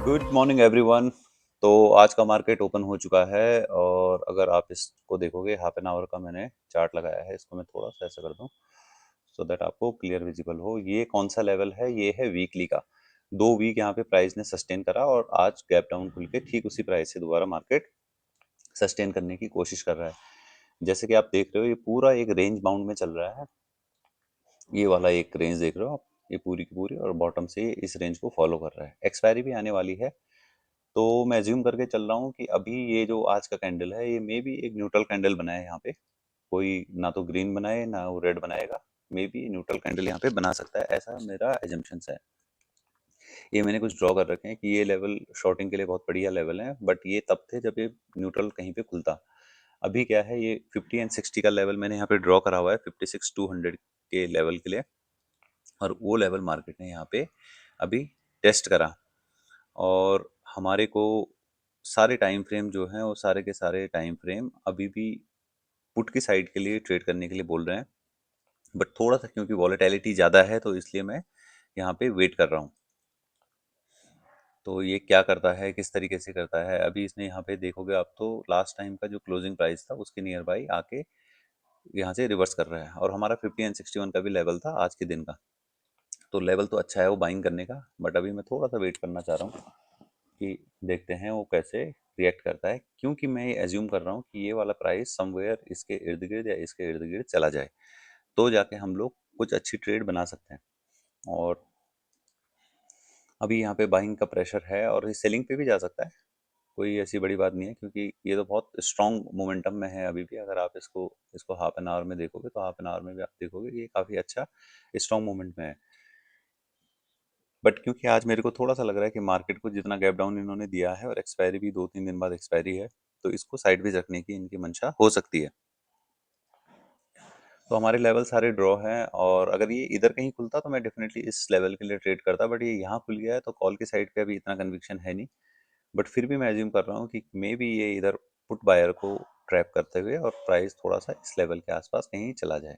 Good morning everyone. तो आज का मार्केट ओपन हो चुका है और अगर आप इसको देखोगे हाफ एन आवर का मैंने चार्ट लगाया है। इसको मैं थोड़ा सा ऐसा कर दूं सो दैट आपको क्लियर विजिबल हो। ये कौन सा लेवल है? ये है वीकली का। 2 वीक यहाँ पे प्राइस ने सस्टेन करा और आज गैप डाउन खुल के ठीक उसी प्राइस से दोबारा मार्केट सस्टेन करने की कोशिश कर रहा है। जैसे कि आप देख रहे हो ये पूरा एक रेंज बाउंड में चल रहा है। ये वाला एक रेंज देख रहे हो आप, ये पूरी की पूरी, और बॉटम से ये इस रेंज को फॉलो कर रहा है। एक्सपायरी भी आने वाली है, तो मैं अज्यूम करके चल रहा हूँ कि अभी ये जो आज का कैंडल है ये मे बी एक न्यूट्रल कैंडल बनाए यहाँ पे। कोई ना तो ग्रीन बनाए ना वो रेड बनाएगा, मे बी न्यूट्रल कैंडल यहाँ पे बना सकता है, ऐसा मेरा एजम्पशंस है। ये मैंने कुछ ड्रॉ कर रखे हैं कि ये लेवल शॉर्टिंग के लिए बहुत बढ़िया लेवल है, बट ये तब थे जब ये न्यूट्रल कहीं पे खुलता। अभी क्या है, ये 50 एंड 60 का लेवल मैंने यहाँ पे ड्रॉ करा हुआ है 56-200 के लेवल के लिए, और वो लेवल मार्केट ने यहाँ पे अभी टेस्ट करा। और हमारे को सारे टाइम फ्रेम जो हैं वो सारे के सारे टाइम फ्रेम अभी भी पुट की साइड के लिए ट्रेड करने के लिए बोल रहे हैं, बट थोड़ा सा क्योंकि वॉलेटिलिटी ज़्यादा है तो इसलिए मैं यहाँ पे वेट कर रहा हूँ। तो ये क्या करता है, किस तरीके से करता है, अभी इसने यहाँ पे देखोगे आप तो लास्ट टाइम का जो क्लोजिंग प्राइस था उसके नियर बाई आके यहाँ से रिवर्स कर रहा है, और हमारा 50 एंड 61 का भी लेवल था आज के दिन का। तो लेवल तो अच्छा है वो बाइंग करने का, बट अभी मैं थोड़ा सा वेट करना चाह रहा हूँ कि देखते हैं वो कैसे रिएक्ट करता है, क्योंकि मैं ये एज्यूम कर रहा हूँ कि ये वाला प्राइस समवेयर इसके इर्द गिर्द या इसके इर्द गिर्द चला जाए, तो जाके हम लोग कुछ अच्छी ट्रेड बना सकते हैं। और अभी यहाँ पे बाइंग का प्रेशर है और ये सेलिंग पे भी जा सकता है, कोई ऐसी बड़ी बात नहीं है, क्योंकि ये तो बहुत स्ट्रॉन्ग मोमेंटम में है अभी भी। अगर आप इसको इसको हाफ एन आवर में देखोगे तो हाफ एन आवर में भी आप देखोगे ये काफ़ी अच्छा स्ट्रॉन्ग मोमेंट में है। बट क्योंकि आज मेरे को थोड़ा सा लग रहा है कि मार्केट को जितना गैप डाउन इन्होंने दिया है और एक्सपायरी भी 2-3 दिन बाद एक्सपायरी है, तो इसको साइडवेज रखने की इनकी मंशा हो सकती है। तो हमारे लेवल सारे ड्रॉ हैं, और अगर ये इधर कहीं खुलता तो मैं डेफिनेटली इस लेवल के लिए ट्रेड करता, बट ये यहाँ खुल गया है तो कॉल की साइड पे अभी इतना कन्विक्शन है नहीं। बट फिर भी मैं एज्यूम कर रहा हूँ कि मे बी ये इधर पुट बायर को ट्रैप करते हुए और प्राइस थोड़ा सा इस लेवल के आसपास कहीं चला जाए।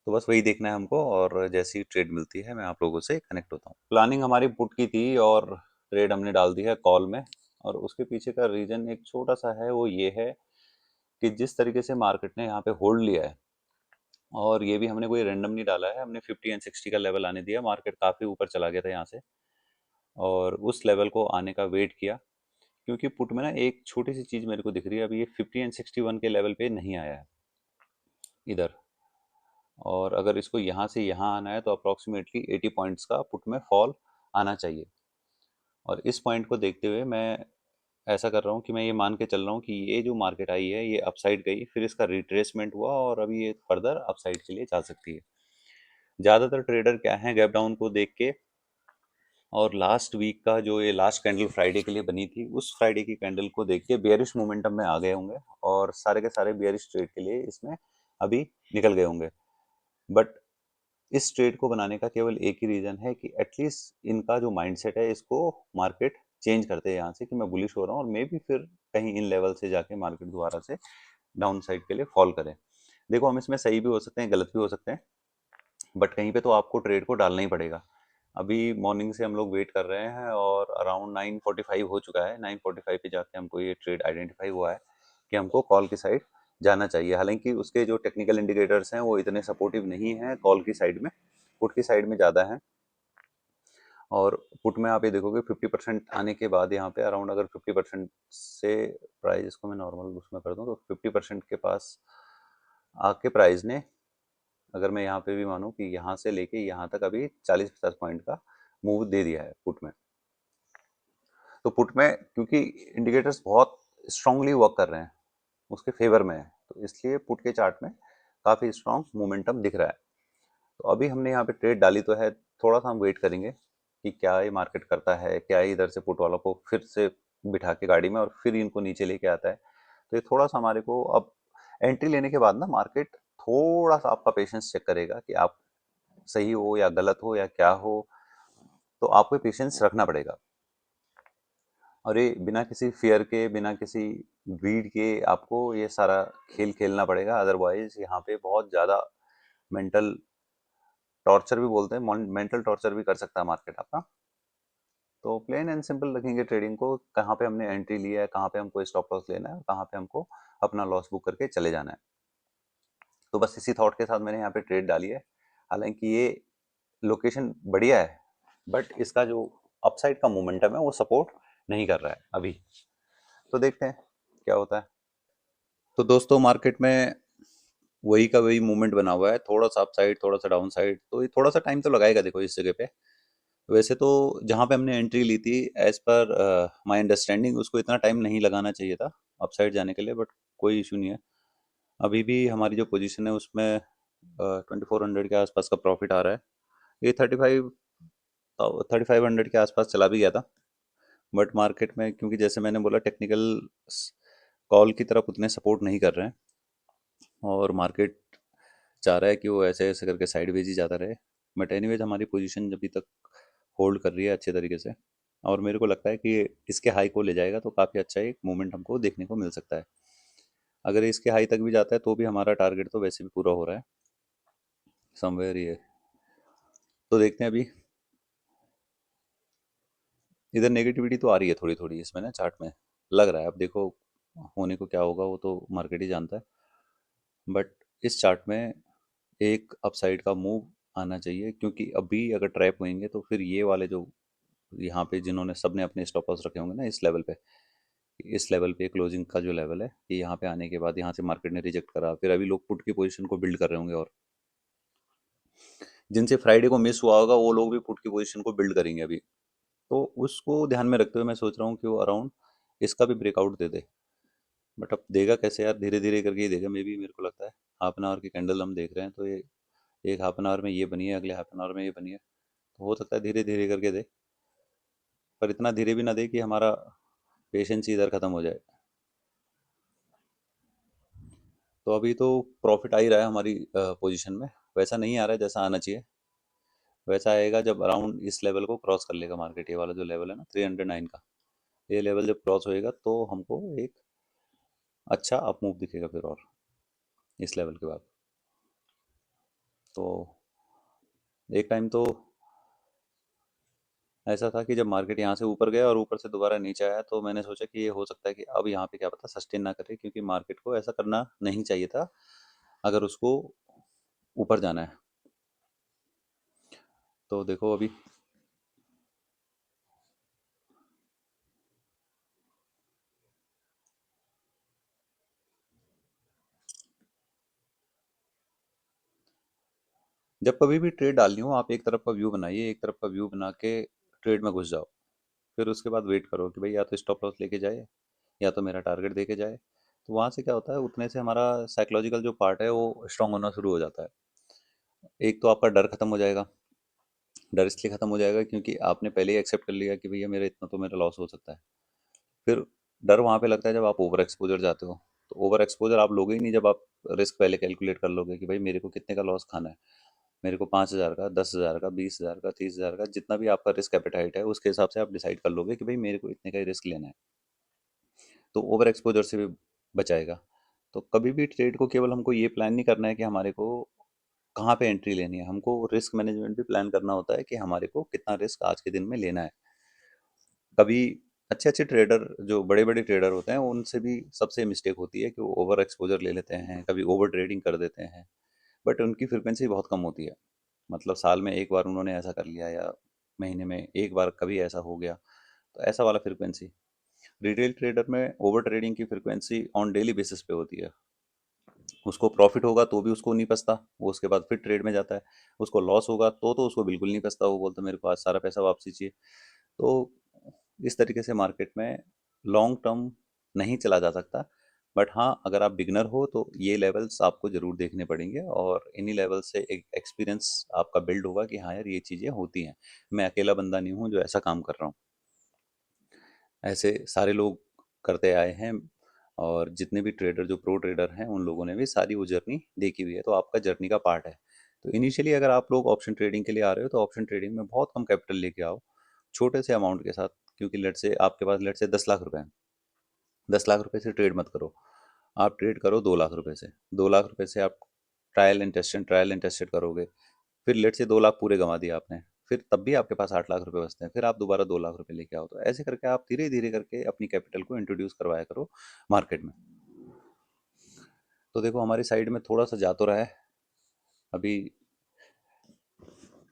तो बस वही देखना है हमको, और जैसी ट्रेड मिलती है मैं आप लोगों से कनेक्ट होता हूँ। प्लानिंग हमारी पुट की थी और ट्रेड हमने डाल दी है कॉल में, और उसके पीछे का रीजन एक छोटा सा है, वो ये है कि जिस तरीके से मार्केट ने यहाँ पे होल्ड लिया है, और ये भी हमने कोई रैंडम नहीं डाला है, हमने 50 एंड 60 का लेवल आने दिया। मार्केट काफ़ी ऊपर चला गया था यहाँ से, और उस लेवल को आने का वेट किया, क्योंकि पुट में ना एक छोटी सी चीज़ मेरे को दिख रही है, अभी ये 50 एंड 61 के लेवल पे नहीं आया है इधर। और अगर इसको यहाँ से यहाँ आना है तो अप्रॉक्सीमेटली 80 पॉइंट्स का पुट में फॉल आना चाहिए। और इस पॉइंट को देखते हुए मैं ऐसा कर रहा हूँ कि मैं ये मान के चल रहा हूँ कि ये जो मार्केट आई है ये अपसाइड गई, फिर इसका रिट्रेसमेंट हुआ और अभी ये फर्दर अपसाइड के लिए जा सकती है। ज़्यादातर ट्रेडर क्या है, गैप डाउन को देख के और लास्ट वीक का जो ये लास्ट कैंडल फ्राइडे के लिए बनी थी उस फ्राइडे की कैंडल को देख के बेयरिश मोमेंटम में आ गए होंगे, और सारे के सारे बेयरिश ट्रेड के लिए इसमें अभी निकल गए होंगे। बट इस ट्रेड को बनाने का केवल एक ही रीजन है कि एटलीस्ट इनका जो माइंडसेट है इसको मार्केट चेंज करते हैं यहाँ से, कि मैं बुलिश हो रहा हूँ और मे बी फिर कहीं इन लेवल से जाके मार्केट दोबारा से डाउन साइड के लिए फॉल करे। देखो हम इसमें सही भी हो सकते हैं, गलत भी हो सकते हैं, बट कहीं पे तो आपको ट्रेड को डालना ही पड़ेगा। अभी मॉर्निंग से हम लोग वेट कर रहे हैं और अराउंड 9:45 हो चुका है। 9:45 पे जाके हमको ये ट्रेड आइडेंटिफाई हुआ है कि हमको कॉल की साइड जाना चाहिए। हालांकि उसके जो टेक्निकल इंडिकेटर्स हैं वो इतने सपोर्टिव नहीं हैं कॉल की साइड में, पुट की साइड में ज़्यादा है। और पुट में आप ये देखोगे 50% आने के बाद यहाँ पे अराउंड, अगर 50% से प्राइस, इसको मैं नॉर्मल उसमें कर दूँ तो 50% के पास आके प्राइस ने, अगर मैं यहाँ पे भी मानूँ कि यहाँ से लेके यहाँ तक अभी 40-50 पॉइंट का मूव दे दिया है पुट में। तो पुट में क्योंकि इंडिकेटर्स बहुत स्ट्रांगली वर्क कर रहे हैं, उसके फेवर में है, तो इसलिए पुट के चार्ट में काफ़ी स्ट्रांग मोमेंटम दिख रहा है। तो अभी हमने यहाँ पे ट्रेड डाली तो है, थोड़ा सा हम वेट करेंगे कि क्या ये मार्केट करता है, क्या ये इधर से पुट वालों को फिर से बिठा के गाड़ी में और फिर इनको नीचे लेके आता है। तो ये थोड़ा सा हमारे को अब एंट्री लेने के बाद ना मार्केट थोड़ा सा आपका पेशेंस चेक करेगा कि आप सही हो या गलत हो या क्या हो, तो आपको पेशेंस रखना पड़ेगा। और ये बिना किसी फियर के, बिना किसी ग्रीड के आपको ये सारा खेल खेलना पड़ेगा, अदरवाइज यहाँ पे बहुत ज़्यादा मेंटल टॉर्चर भी बोलते हैं, मेंटल टॉर्चर भी कर सकता है मार्केट आपका। तो प्लेन एंड सिंपल रखेंगे ट्रेडिंग को, कहाँ पे हमने एंट्री लिया है, कहाँ पे हमको स्टॉप लॉस लेना है और कहाँ पे हमको अपना लॉस बुक करके चले जाना है। तो बस इसी थॉट के साथ मैंने यहाँ पे ट्रेड डाली है। हालांकि ये लोकेशन बढ़िया है, बट इसका जो अपसाइड का मोमेंटम है वो सपोर्ट नहीं कर रहा है अभी। तो देखते हैं क्या होता है। तो दोस्तों मार्केट में वही का वही मूवमेंट बना हुआ है, थोड़ा सा अप साइड थोड़ा सा डाउन साइड, तो ये थोड़ा सा टाइम तो लगाएगा देखो इस जगह पे। वैसे तो जहाँ पे हमने एंट्री ली थी, एज पर माय अंडरस्टैंडिंग उसको इतना टाइम नहीं लगाना चाहिए था अप साइड जाने के लिए, बट कोई इशू नहीं है। अभी भी हमारी जो पोजीशन है उसमें 2400 के आसपास का प्रॉफिट आ रहा है। ये 3500 के आसपास चला भी गया था, बट मार्केट में क्योंकि जैसे मैंने बोला टेक्निकल कॉल की तरफ उतने सपोर्ट नहीं कर रहे हैं, और मार्केट चाह रहा है कि वो ऐसे ऐसे करके साइडवेज ही जाता रहे। बट एनीवेज हमारी पोजीशन अभी तक होल्ड कर रही है अच्छे तरीके से, और मेरे को लगता है कि इसके हाई को ले जाएगा तो काफ़ी अच्छा एक मूवमेंट हमको देखने को मिल सकता है। अगर इसके हाई तक भी जाता है तो भी हमारा टारगेट तो वैसे भी पूरा हो रहा है समवेयर ये। तो देखते हैं अभी। इधर नेगेटिविटी तो आ रही है थोड़ी थोड़ी इसमें ना, चार्ट में लग रहा है। अब देखो होने को क्या होगा वो तो मार्केट ही जानता है, बट इस चार्ट में एक अपसाइड का मूव आना चाहिए, क्योंकि अभी अगर ट्रैप होंगे तो फिर ये वाले जो यहाँ पे जिन्होंने सबने अपने स्टॉप लॉस रखे होंगे ना इस लेवल पे क्लोजिंग का जो लेवल है, ये यहाँ पे आने के बाद यहाँ से मार्केट ने रिजेक्ट करा, फिर अभी लोग पुट की पोजीशन को बिल्ड कर रहे होंगे, और जिनसे फ्राइडे को मिस हुआ होगा वो लोग भी पुट की पोजीशन को बिल्ड करेंगे अभी। तो उसको ध्यान में रखते हुए मैं सोच रहा हूँ कि वो अराउंड इसका भी ब्रेकआउट दे दे। बट अब देगा कैसे यार, धीरे धीरे करके ही देगा। मे बी मेरे को लगता है हाफ एन आवर की कैंडल हम देख रहे हैं, तो ये एक हाफ एन आवर में ये बनी है, अगले हाफ एन आवर में ये बनी है, तो हो सकता है धीरे धीरे करके दे, पर इतना धीरे भी ना दे कि हमारा पेशेंस ही इधर खत्म हो जाए। तो अभी तो प्रॉफिट आ ही रहा है हमारी पोजीशन में, वैसा नहीं आ रहा है जैसा आना चाहिए। वैसा आएगा जब अराउंड इस लेवल को क्रॉस कर लेगा मार्केट, ये वाला जो लेवल है ना 309 का, ये लेवल जब क्रॉस होएगा तो हमको एक अच्छा अप मूव दिखेगा फिर, और इस लेवल के बाद। तो एक टाइम तो ऐसा था कि जब मार्केट यहाँ से ऊपर गया और ऊपर से दोबारा नीचे आया, तो मैंने सोचा कि ये हो सकता है कि अब यहाँ पे क्या पता सस्टेन ना करे, क्योंकि मार्केट को ऐसा करना नहीं चाहिए था अगर उसको ऊपर जाना है। तो देखो अभी जब कभी भी ट्रेड डालनी हो, आप एक तरफ का व्यू बनाइए, एक तरफ का व्यू बना के ट्रेड में घुस जाओ। फिर उसके बाद वेट करो कि भाई या तो स्टॉप लॉस लेके जाए या तो मेरा टारगेट देके जाए। तो वहाँ से क्या होता है, उतने से हमारा साइकोलॉजिकल जो पार्ट है वो स्ट्रांग होना शुरू हो जाता है। एक तो आपका डर खत्म हो जाएगा। डर इसलिए खत्म हो जाएगा क्योंकि आपने पहले ही एक्सेप्ट कर लिया कि भैया मेरा इतना तो मेरा लॉस हो सकता है। फिर डर वहाँ पे लगता है जब आप ओवर एक्सपोजर जाते हो। तो ओवर एक्सपोजर आप लोगे ही नहीं जब आप रिस्क पहले कैलकुलेट कर लोगे कि भाई मेरे को कितने का लॉस खाना है। मेरे को 5,000 का, 10,000 का, 20,000 का, 30,000 का, जितना भी आपका रिस्क एपेटाइट है उसके हिसाब से आप डिसाइड कर लोगे कि भाई मेरे को इतने का ही रिस्क लेना है। तो ओवर एक्सपोजर से भी बचाएगा। तो कभी भी ट्रेड को केवल हमको ये प्लान नहीं करना है कि हमारे को कहाँ पे एंट्री लेनी है, हमको रिस्क मैनेजमेंट भी प्लान करना होता है कि हमारे को कितना रिस्क आज के दिन में लेना है। कभी अच्छे अच्छे ट्रेडर जो बड़े बड़े ट्रेडर होते हैं उनसे भी सबसे मिस्टेक होती है कि वो ओवर एक्सपोजर ले लेते हैं, कभी ओवर ट्रेडिंग कर देते हैं, बट उनकी फ्रिक्वेंसी बहुत कम होती है। मतलब साल में एक बार उन्होंने ऐसा कर लिया, या महीने में एक बार कभी ऐसा हो गया, तो ऐसा वाला फ्रिक्वेंसी। रिटेल ट्रेडर में ओवर ट्रेडिंग की फ्रिक्वेंसी ऑन डेली बेसिस पे होती है। उसको प्रॉफिट होगा तो भी उसको नहीं पछता, वो उसके बाद फिर ट्रेड में जाता है। उसको लॉस होगा तो उसको बिल्कुल नहीं पछता, वो बोलता है मेरे को आज सारा पैसा वापसी चाहिए। तो इस तरीके से मार्केट में लॉन्ग टर्म नहीं चला जा सकता। बट हाँ, अगर आप बिगनर हो तो ये लेवल्स आपको ज़रूर देखने पड़ेंगे, और इन्हीं लेवल से एक एक्सपीरियंस आपका बिल्ड होगा कि हाँ यार ये चीज़ें होती हैं। मैं अकेला बंदा नहीं हूँ जो ऐसा काम कर रहा हूँ, ऐसे सारे लोग करते आए हैं। और जितने भी ट्रेडर जो प्रो ट्रेडर हैं उन लोगों ने भी सारी वो जर्नी देखी हुई है, तो आपका जर्नी का पार्ट है। तो इनिशियली अगर आप लोग ऑप्शन ट्रेडिंग के लिए आ रहे हो तो ऑप्शन ट्रेडिंग में बहुत कम कैपिटल लेके आओ, छोटे से अमाउंट के साथ। क्योंकि लेट से आपके पास लेट से 10 लाख रुपए हैं, 10 लाख रुपए से ट्रेड मत करो। आप ट्रेड करो 2 लाख रुपए से। 2 लाख रुपए से आप ट्रायल एंड टेस्टेड करोगे। फिर लेट से 2 लाख पूरे गंवा दिए आपने, फिर तब भी आपके पास 8 लाख रुपए बचते हैं, फिर आप दोबारा 2 लाख रुपए लेके आओ। तो ऐसे करके आप धीरे धीरे करके अपनी कैपिटल को इंट्रोड्यूस करवाया करो मार्केट में। तो देखो हमारी साइड में थोड़ा सा जा तो रहा है, अभी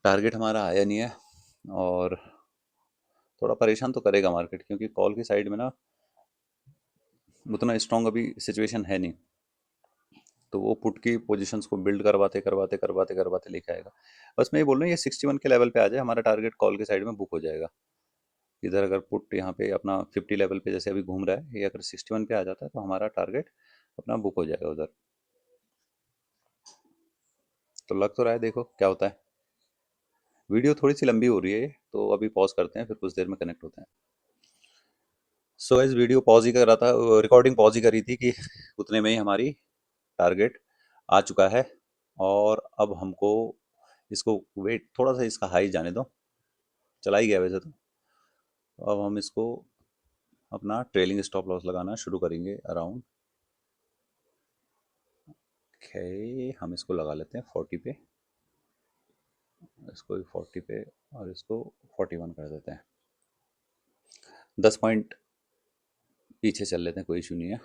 टारगेट हमारा आया नहीं है, और थोड़ा परेशान तो करेगा मार्केट, क्योंकि कॉल की साइड में ना उतना स्ट्रांग अभी सिचुएशन है नहीं। तो वो पुट की पोजीशंस को बिल्ड करवाते करवाते करवाते करवाते लेके आएगा। बस मैं ये बोल रहा हूँ, ये 61 के लेवल पे आ जाए, हमारा टारगेट कॉल के साइड में बुक हो जाएगा। इधर अगर पुट यहाँ पे अपना 50 लेवल पे जैसे अभी घूम रहा है, ये अगर 61 पे आ जाता है तो हमारा टारगेट अपना बुक हो जाएगा उधर। तो लग तो रहा है, देखो क्या होता है। वीडियो थोड़ी सी लंबी हो रही है, तो अभी पॉज करते हैं, फिर कुछ देर में कनेक्ट होते हैं। सो इस वीडियो पॉज ही कर रहा था, रिकॉर्डिंग पॉज ही करी थी कि उतने में ही हमारी टारगेट आ चुका है। और अब हमको इसको वेट थोड़ा सा इसका हाई जाने दो, चला ही गया वैसे तो। अब हम इसको अपना ट्रेलिंग स्टॉप लॉस लगाना शुरू करेंगे अराउंड। ओके, हम इसको लगा लेते हैं 40 पे, इसको भी 40 पे, और इसको 41 कर देते हैं। 10 पॉइंट पीछे चल लेते हैं, कोई इशू नहीं है।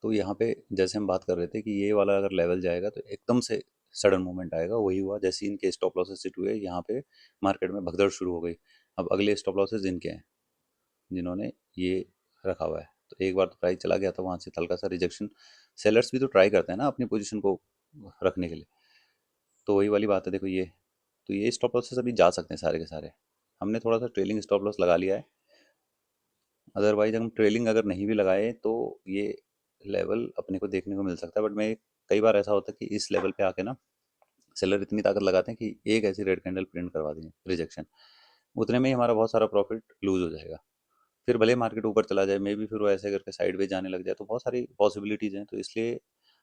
तो यहाँ पे जैसे हम बात कर रहे थे कि ये वाला अगर लेवल जाएगा तो एकदम से सडन मूवमेंट आएगा, वही हुआ। जैसे इनके स्टॉप लॉसेस हिट हुए, यहाँ पे मार्केट में भगदड़ शुरू हो गई। अब अगले स्टॉप लॉसेस इनके हैं, जिन्होंने ये रखा हुआ है। तो एक बार तो प्राइस चला गया था, वहाँ से हल्का सा रिजेक्शन। सेलर्स भी तो ट्राई करते हैं ना अपनी पोजीशन को रखने के लिए। तो वही वाली बात है, देखो ये, तो ये स्टॉप लॉसेस अभी जा सकते हैं सारे के सारे। हमने थोड़ा सा ट्रेलिंग स्टॉप लॉस लगा लिया है, अदरवाइज हम ट्रेलिंग अगर नहीं भी लगाए तो ये लेवल अपने को देखने को मिल सकता है। बट मैं, कई बार ऐसा होता है कि इस लेवल पे आके ना सेलर इतनी ताकत लगाते हैं कि एक ऐसी रेड कैंडल प्रिंट करवा देंगे रिजेक्शन, उतने में ही हमारा बहुत सारा प्रॉफिट लूज हो जाएगा। फिर भले मार्केट ऊपर चला जाए, मे बी फिर वो ऐसे करके साइड वे जाने लग जाए, तो बहुत सारी पॉसिबिलिटीज़ हैं। तो इसलिए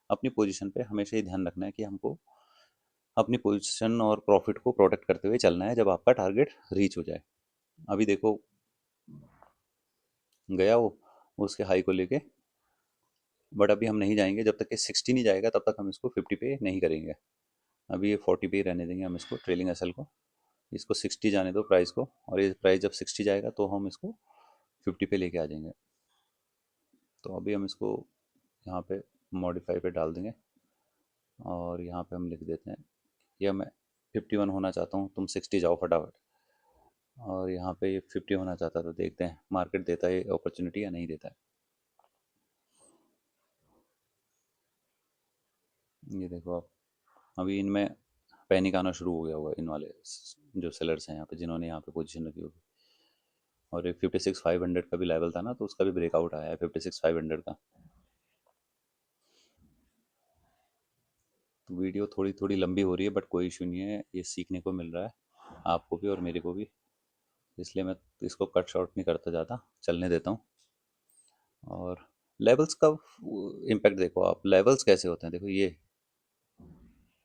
अपनी पोजीशन पे हमेशा ही ध्यान रखना है कि हमको अपनी पोजीशन और प्रॉफिट को प्रोटेक्ट करते हुए चलना है जब आपका टारगेट रीच हो जाए। अभी देखो गया वो उसके हाई को लेके, बट अभी हम नहीं जाएंगे जब तक कि 60 नहीं जाएगा, तब तक हम इसको 50 पे नहीं करेंगे। अभी ये 40 पे ही रहने देंगे हम इसको, ट्रेलिंग एसएल को। इसको 60 जाने दो प्राइस को, और ये प्राइस जब 60 जाएगा तो हम इसको 50 पे लेके आ जाएंगे। तो अभी हम इसको यहाँ पे मॉडिफाई पे डाल देंगे, और यहाँ पे हम लिख देते हैं, या मैं 51 होना चाहता हूँ, तुम 60 जाओ फटाफट। और यहाँ पे ये 50 होना चाहता, तो देखते हैं मार्केट देता है अपॉर्चुनिटी या नहीं देता है। ये देखो आप, अभी इनमें पैनिक आना शुरू हो गया होगा, इन वाले जो सेलर्स हैं यहाँ पे, जिन्होंने यहाँ पे पोजीशन रखी होगी। और एक 56,500 का भी लेवल था ना, तो उसका भी ब्रेकआउट आया है 56,500 का। तो वीडियो थोड़ी थोड़ी लंबी हो रही है, बट कोई इशू नहीं है, ये सीखने को मिल रहा है आपको भी और मेरे को भी, इसलिए मैं इसको कट शॉर्ट नहीं करता ज़्यादा, चलने देता हूँ। और लेवल्स का इम्पैक्ट देखो आप, लेवल्स कैसे होते हैं, देखो ये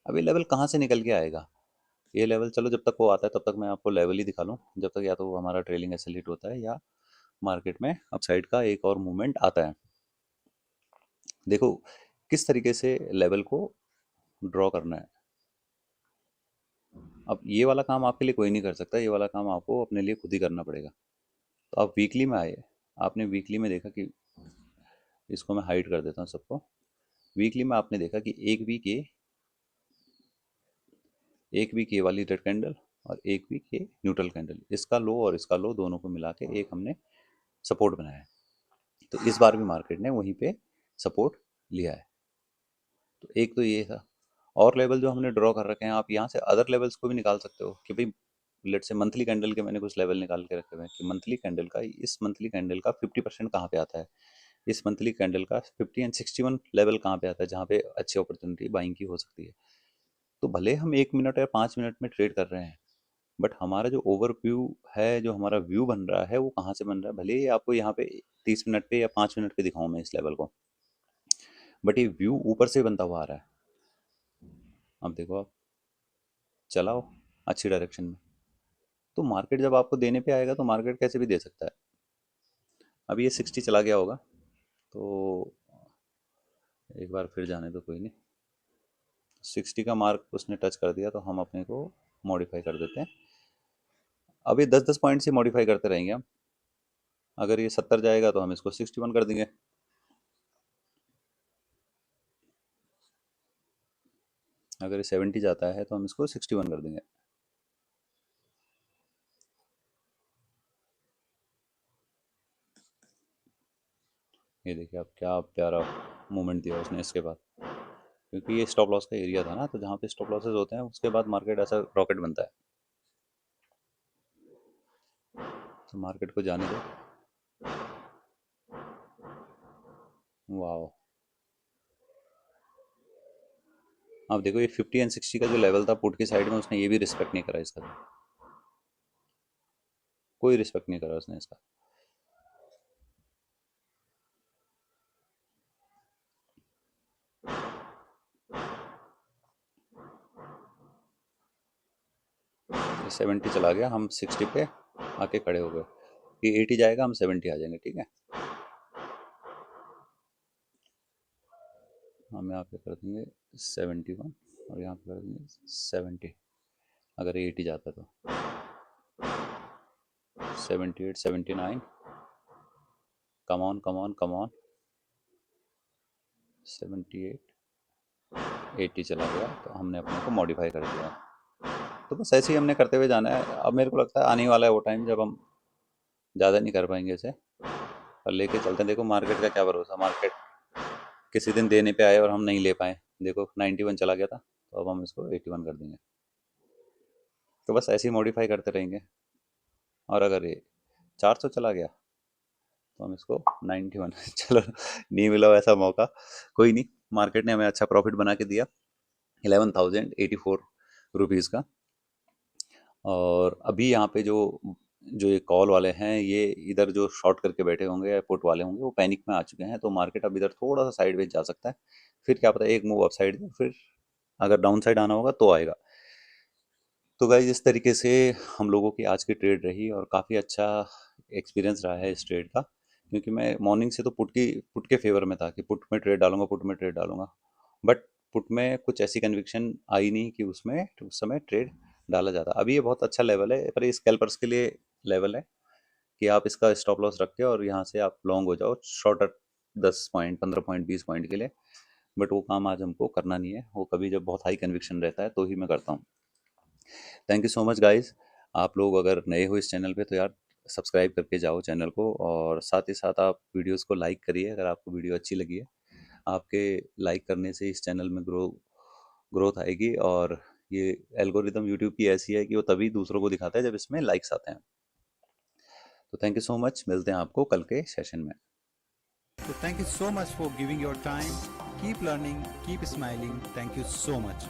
अभी लेवल कहाँ से निकल के आएगा। ये लेवल चलो जब तक वो आता है तब तक मैं आपको लेवल ही दिखा लूँ, जब तक या तो वो हमारा ट्रेलिंग एसएल होता है, या मार्केट में अपसाइड का एक और मूवमेंट आता है। देखो किस तरीके से लेवल को ड्रॉ करना है। अब ये वाला काम आपके लिए कोई नहीं कर सकता, ये वाला काम आपको अपने लिए खुद ही करना पड़ेगा। तो आप वीकली में आए, आपने वीकली में देखा कि, इसको मैं हाइड कर देता हूँ सबको। वीकली में आपने देखा कि एक वीक ये वाली रेड कैंडल, और एक वीक ये न्यूट्रल कैंडल, इसका लो और इसका लो दोनों को मिला के एक हमने सपोर्ट बनाया है। तो इस बार भी मार्केट ने वहीं पे सपोर्ट लिया है। तो एक तो ये था, और लेवल जो हमने ड्रॉ कर रखे हैं, आप यहाँ से अदर लेवल्स को भी निकाल सकते हो कि भाई, लेट से मंथली कैंडल के मैंने कुछ लेवल निकाल के रखे हुए हैं कि मंथली कैंडल का, इस मंथली कैंडल का 50% कहाँ पे आता है, इस मंथली कैंडल का 50 एंड 61 लेवल कहाँ पे आता है, जहाँ पे अच्छी अपॉर्चुनिटी बाइंग की हो सकती है। तो भले हम 1 मिनट या 5 मिनट में ट्रेड कर रहे हैं, बट हमारा जो ओवरव्यू है, जो हमारा व्यू बन रहा है, वो कहाँ से बन रहा है। भले ही आपको यहाँ पे 30 मिनट पे या 5 मिनट पे दिखाऊं मैं इस लेवल को, बट ये व्यू ऊपर से बनता हुआ आ रहा है। अब देखो आप, चलाओ अच्छी डायरेक्शन में, तो मार्केट जब आपको देने पे आएगा तो मार्केट कैसे भी दे सकता है। अब ये 60 चला गया होगा, तो एक बार फिर जाने दो, कोई नहीं। 60 का मार्क उसने टच कर दिया, तो हम अपने को मॉडिफाई कर देते हैं। अब ये 10-10 पॉइंट से मॉडिफाई करते रहेंगे हम। अगर ये 70 जाएगा तो हम इसको 61 कर देंगे। अगर ये 70 जाता है तो हम इसको 61 कर देंगे। ये देखिए अब क्या प्यारा मूवमेंट दिया उसने इसके बाद, क्योंकि ये स्टॉप लॉस का एरिया था ना, तो जहाँ पे स्टॉप लॉसेस होते हैं उसके बाद मार्केट ऐसा रॉकेट बनता है। तो मार्केट को जाने दो। वाह, अब देखो ये 50 एंड 60 का जो लेवल था पुट की साइड में, उसने ये भी रिस्पेक्ट नहीं करा इसका, कोई रिस्पेक्ट नहीं करा उसने इसका। ये 70 चला गया, हम 60 पे आके खड़े हो गए। ये 80 जाएगा, हम 70 आ जाएंगे, ठीक है। हम यहाँ पे कर देंगे 71 और यहाँ पे कर देंगे 70। अगर ये 80 जाता तो 78, 79, come on come on come on, 78, 80 चला गया, तो हमने अपने को मॉडिफाई कर दिया। तो बस ऐसे ही हमने करते हुए जाना है। अब मेरे को लगता है आने वाला है वो टाइम जब हम ज़्यादा नहीं कर पाएंगे इसे, और लेके चलते हैं। देखो मार्केट का क्या भरोसा, मार्केट किसी दिन देने पे आए और हम नहीं ले पाए। देखो 91 चला गया था, तो अब हम इसको 81 कर देंगे। तो बस ऐसे ही मॉडिफाई करते रहेंगे। और अगर ये 400 चला गया तो हम इसको 91 चलो, नहीं मिला वैसा मौका, कोई नहीं। मार्केट ने हमें अच्छा प्रॉफिट बना के दिया 11,084 रुपीज़ का। और अभी यहाँ पे जो जो ये कॉल वाले हैं, ये इधर जो शॉर्ट करके बैठे होंगे या पुट वाले होंगे, वो पैनिक में आ चुके हैं। तो मार्केट अब इधर थोड़ा सा साइडवेज जा सकता है, फिर क्या पता एक मूव अप साइड, फिर अगर डाउन साइड आना होगा तो आएगा। तो गाइज इस तरीके से हम लोगों की आज की ट्रेड रही, और काफ़ी अच्छा एक्सपीरियंस रहा है इस ट्रेड का। क्योंकि मैं मॉर्निंग से तो पुट के फेवर में था कि पुट में ट्रेड डालूंगा, पुट में ट्रेड डालूंगा। बट पुट में कुछ ऐसी कन्विक्शन आई नहीं कि उसमें उस समय ट्रेड डाला जाता। अभी ये बहुत अच्छा लेवल है, पर ये स्कैल्पर्स के लिए लेवल है कि आप इसका स्टॉप लॉस रख के और यहाँ से आप लॉन्ग हो जाओ शॉर्टर 10 पॉइंट, 15 पॉइंट, 20 पॉइंट के लिए। बट वो काम आज हमको करना नहीं है, वो कभी जब बहुत हाई कन्विक्शन रहता है तो ही मैं करता हूँ। Thank you so much guys. आप लोग अगर नए हो इस चैनल पे तो यार सब्सक्राइब करके जाओ चैनल को, और साथ ही साथ आप वीडियोस को लाइक करिए अगर आपको वीडियो अच्छी लगी है। आपके लाइक करने से इस चैनल में ग्रोथ आएगी, और ये एल्गोरिदम यूट्यूब की ऐसी है कि वो तभी दूसरों को दिखाता है जब इसमें लाइक्स आते हैं। तो थैंक यू सो मच, मिलते हैं आपको कल के सेशन में। So thank you so much for giving your time. Keep learning, keep smiling. Thank you so much.